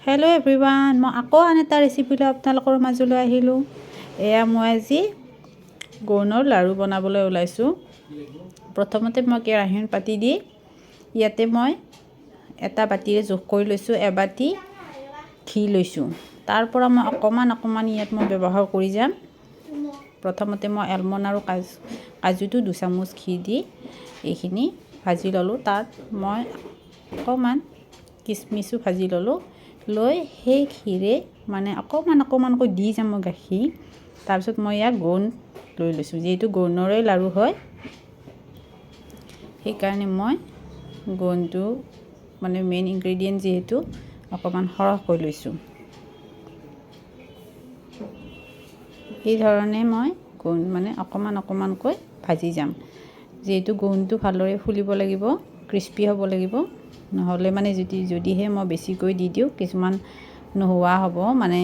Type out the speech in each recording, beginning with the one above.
Hello' everyone, মই আকৌ আন এটা ৰেচিপি লৈ আপোনালোকৰ মাজলৈ আহিলোঁ। এয়া মই আজি গৌনৰ লাড়ু বনাবলৈ ওলাইছোঁ। প্ৰথমতে মই কেৰাহীখন পাতি দি ইয়াতে মই এটা বাতিৰে জোখ কৰি লৈছোঁ, এবাতি ঘি লৈছোঁ। তাৰ পৰা মই অকণমান ইয়াত মই ব্যৱহাৰ কৰি যাম। প্ৰথমতে মই এলমণ্ড আৰু কাজুটো 2 চামুচ ঘি দি এইখিনি ভাজি ল'লোঁ। তাত মই অকণমান কিচমিচো ভাজি ল'লোঁ। লৈ সেই ঘিৰে মানে অকণমানকৈ দি যাম মই গাখীৰ। তাৰপিছত মই ইয়াত গোন্ধ লৈ লৈছোঁ, যিহেতু গোন্ধৰে লাড়ু হয়, সেইকাৰণে মই গোন্ধটো মানে মেইন ইনগ্ৰেডিয়েণ্ট যিহেতু অকণমান সৰহকৈ লৈছোঁ। এই ধৰণে মই গোন্ধ মানে অকণমানকৈ ভাজি যাম, যিহেতু গোন্ধটো ভালদৰে ফুলিব লাগিব, ক্ৰিস্পি হ'ব লাগিব। নহ'লে মানে যদিহে মই বেছিকৈ দি দিওঁ কিছুমান নোহোৱা হ'ব, মানে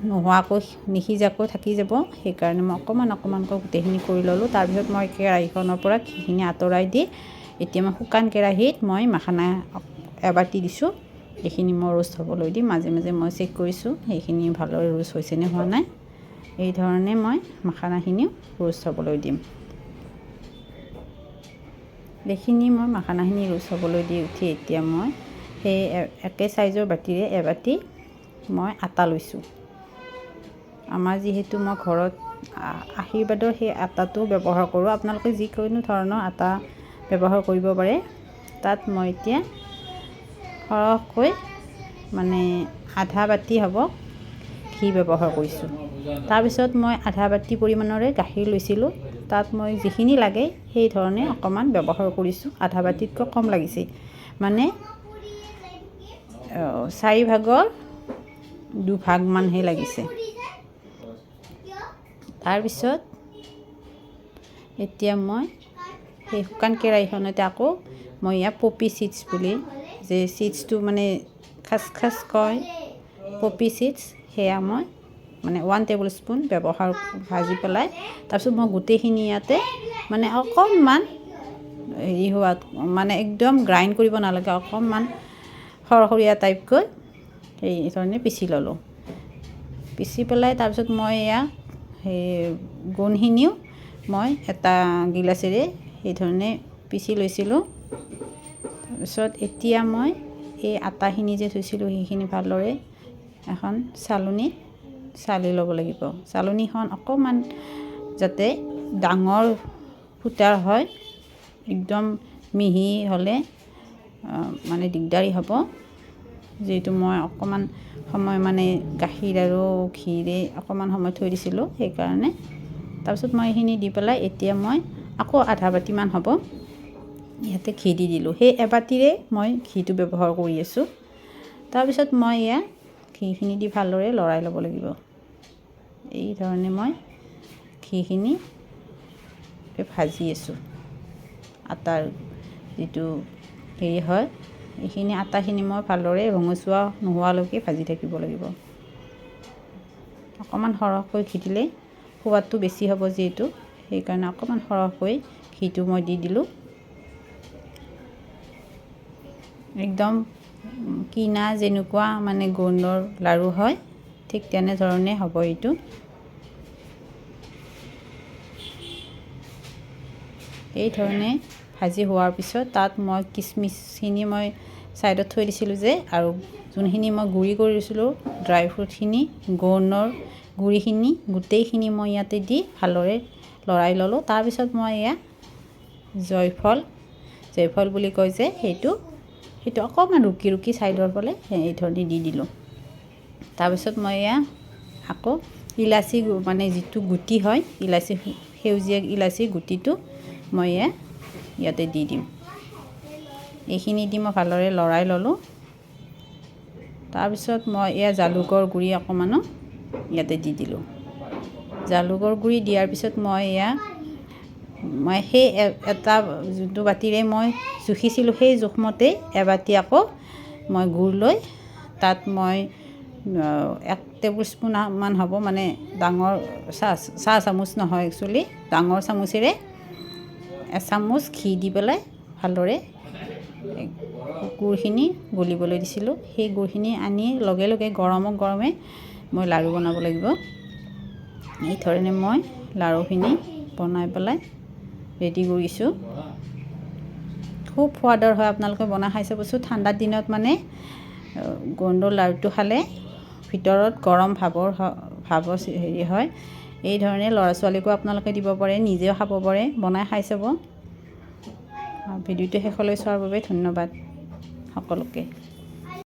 নোহোৱাকৈ নিসিজাকৈ থাকি যাব। সেইকাৰণে মই অকণমানকৈ গোটেইখিনি কৰি ল'লোঁ। তাৰপিছত মই কেৰাহীখনৰ পৰা ঘিখিনি আঁতৰাই দি এতিয়া মই শুকান কেৰাহীত মই মাখানা এবাতি দিছোঁ। এইখিনি মই ৰোষ্ট হ'বলৈ দিম। মাজে মাজে মই চেক কৰিছোঁ সেইখিনি ভালদৰে ৰোষ্ট হৈছে নে হোৱা নাই। এই ধৰণে মই মাখানাখিনিও ৰোষ্ট হ'বলৈ দিম। এইখিনি মই মাখানাখিনি ৰোষ্ট হ'বলৈ দি উঠি এতিয়া মই সেই একে চাইজৰ বাতিৰে এবাতি মই আটা লৈছোঁ। আমাৰ যিহেতু মই ঘৰত আশীৰ্বাদৰ সেই আটাটো ব্যৱহাৰ কৰোঁ, আপোনালোকে যিকোনো ধৰণৰ আটা ব্যৱহাৰ কৰিব পাৰে। তাত মই এতিয়া সৰহকৈ মানে আধা বাতি হ'ব ঘি ব্যৱহাৰ কৰিছোঁ। তাৰপিছত মই আধা বাতি পৰিমাণৰে গাখীৰ লৈছিলোঁ। তাত মই যিখিনি লাগে সেই ধৰণে অকণমান ব্যৱহাৰ কৰিছোঁ। আধা বাতিতকৈ কম লাগিছে, মানে 4 ভাগৰ 2 ভাগমানহে লাগিছে। তাৰপিছত এতিয়া মই সেই শুকান কেৰাহীখনতে আকৌ মই ইয়াত পপি চিডছ বুলি, যে চিডছটো মানে খাচখাচ কয়, পপি চিডছ, সেয়া মই মানে 1 টেবুল স্পুন ব্যৱহাৰ ভাজি পেলাই তাৰপিছত মই গোটেইখিনি ইয়াতে মানে অকণমান হেৰি হোৱাত, মানে একদম গ্ৰাইণ্ড কৰিব নালাগে, অকণমান সৰসৰীয়া টাইপকৈ সেই ধৰণে পিচি ল'লোঁ। পিচি পেলাই তাৰপিছত মই এয়া সেই গোন্ধখিনিও মই এটা গিলাচেৰে সেই ধৰণে পিচি লৈছিলোঁ। তাৰপিছত এতিয়া মই এই আটাখিনি যে থৈছিলোঁ সেইখিনি ভালদৰে এখন চালনীত চালি ল'ব লাগিব। চালনীখন অকণমান যাতে ডাঙৰ ফুটাৰ হয়, একদম মিহি হ'লে মানে দিগদাৰী হ'ব। যিহেতু মই অকণমান সময় মানে গাখীৰ আৰু ঘিৰে অকণমান সময় থৈ দিছিলোঁ, সেইকাৰণে। তাৰপিছত মই এইখিনি দি পেলাই এতিয়া মই আকৌ আধা বাতিমান হ'ব ইয়াতে ঘি দি দিলোঁ। সেই এবাতিৰে মই ঘিটো ব্যৱহাৰ কৰি আছোঁ। তাৰপিছত মই এয়া ঘিখিনি দি ভালদৰে লৰাই ল'ব লাগিব। এই ধৰণে মই ঘিখিনি ভাজি আছোঁ। আটাৰ যিটো হেৰি হয়, এইখিনি আটাখিনি মই ভালদৰে ৰঙচুৱা নোহোৱালৈকে ভাজি থাকিব লাগিব। অকণমান সৰহকৈ ঘি দিলে সোৱাদটো বেছি হ'ব, যিহেতু সেইকাৰণে অকণমান সৰহকৈ ঘিটো মই দি দিলোঁ। একদম কিনা যেনেকুৱা মানে গোন্ধৰ লাড়ু হয়, ঠিক তেনেধৰণে হ'ব এইটো। এই ধৰণে ভাজি হোৱাৰ পিছত তাত মই কিচমিচখিনি মই ছাইডত থৈ দিছিলোঁ যে, আৰু যোনখিনি মই গুড়ি কৰি দিছিলোঁ ড্ৰাই ফ্ৰুটখিনি, গৌনৰ গুড়িখিনি গোটেইখিনি মই ইয়াতে দি ভালদৰে লৰাই ল'লোঁ। তাৰপিছত মই এয়া জয়ফল বুলি কয় যে, সেইটো অকণমান ৰুকি ছাইডৰ ফালে এই ধৰণে দি দিলোঁ। তাৰপিছত মই এয়া আকৌ ইলাচি মানে যিটো গুটি হয়, ইলাচি, সেউজীয়া ইলাচি গুটিটো মই ইয়াতে দি দিম। এইখিনি দি মই ভালদৰে লৰাই ল'লোঁ। তাৰপিছত মই এয়া জালুকৰ গুড়ি অকণমানো ইয়াতে দি দিলোঁ। জালুকৰ গুড়ি দিয়াৰ পিছত মই সেই এটা যোনটো বাতিৰে মই জুখিছিলোঁ সেই জোখমতেই এবাতি আকৌ মই গুড় লৈ তাত মই 1 টেবুল স্পুন মান হ'ব, মানে ডাঙৰ চাহ চামুচ নহয়, একচুৱেলি ডাঙৰ চামুচেৰে 1 চামুচ ঘি দি পেলাই ভালদৰে গুড়খিনি গলিবলৈ দিছিলোঁ। সেই গুড়খিনি আনি লগে লগে গৰমে মই লাড়ু বনাব লাগিব। এই ধৰণে মই লাড়ুখিনি বনাই পেলাই ৰেডি কৰিছোঁ। খুব সোৱাদৰ হয়, আপোনালোকে বনাই খাই চাবচোন। ঠাণ্ডাৰ দিনত মানে গোন্ধৰ লাড়ুটো খালে ভিতৰত গৰম ভাৱৰ হেৰি হয়। এই ধৰণে ল'ৰা ছোৱালীকো আপোনালোকে দিব পাৰে, নিজেও খাব পাৰে, বনাই খাই চাব। ভিডিঅ'টো শেষলৈ চোৱাৰ বাবে ধন্যবাদ সকলোকে।